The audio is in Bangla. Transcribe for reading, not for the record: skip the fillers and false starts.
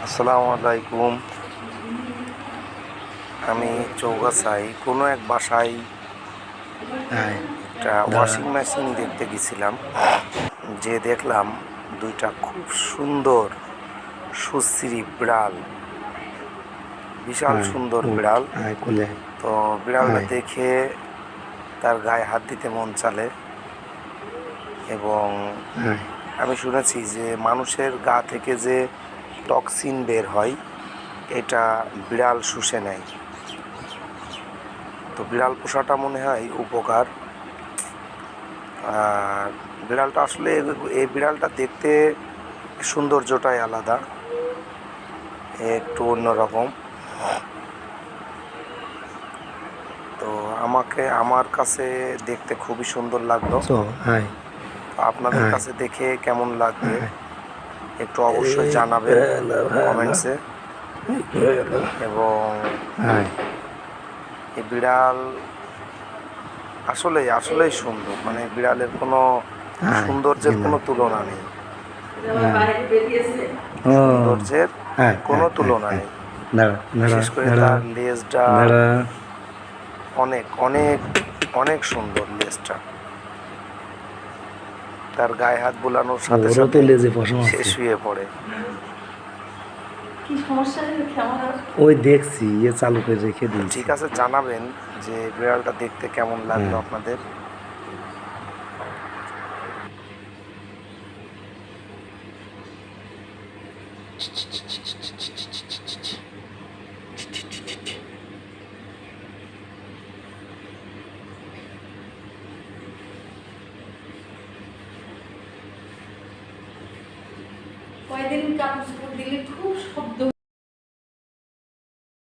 আসসালামু আলাইকুম। আমি চৌগাছায় কোনো এক বাসায় হ্যাঁ, একটা দাঁড়া। ওয়াশিং মেশিন দেখতে গেছিলাম। যে দেখলাম দুইটা খুব সুন্দর সুশ্রী বিড়াল, বিশাল হ্যাঁ, সুন্দর উঠ। বিড়াল। হ্যাঁ, কোলে। তো বিড়ালটা হ্যাঁ, দেখে তার গায়ে হাত দিতে মন চালে। এবং হ্যাঁ, আমি শুনেছি যে মানুষের গা থেকে যে টক্সিন বের হয় এটা বিড়াল শুষে নেয়। তো বিড়াল পোষাটা মনে হয় উপকার। আর বিড়ালটা আসলে এই বিড়ালটা দেখতে সৌন্দর্যটাই আলাদা, একটু অন্যরকম। তো আমার কাছে দেখতে খুবই সুন্দর লাগলো। চ হ্যাঁ, তো আপনাদের হ্যাঁ, কাছে দেখে কেমন লাগবে হ্যাঁ। একটু অবশ্যই এই জানাবেন ভেলা ভেলা কমেন্টসে। এই ভেলা। এবং হ্যাঁ, এই বিড়াল আসলেই সুন্দর, মানে বিড়ালের কোনো হ্যাঁ, সৌন্দর্যের গেলাম। কোনো তুলনা নেই। হ্যাঁ। ও সৌন্দর্যের হ্যাঁ, কোনো হ্যাঁ, হ্যাঁ, তুলনা হ্যাঁ। নেই। দাঁড়া, দাঁড়া, বিশেষ করে দাঁড়া, তার লেজটা দাঁড়া। অনেক অনেক অনেক সুন্দর। লেজটা তার গায়ে হাত বুলানোর সাথে ওরও তো সাথে লেজে পশম সে আছে। শুয়ে পড়ে। ওই দেখছি, চালু করে রেখে তো দিয়েছি। ঠিক আছে, জানাবেন যে বিড়ালটা দেখতে কেমন লাগলো হ্যাঁ। আপনাদের। কয়দিন কাপড় চোপড় দিলে খুব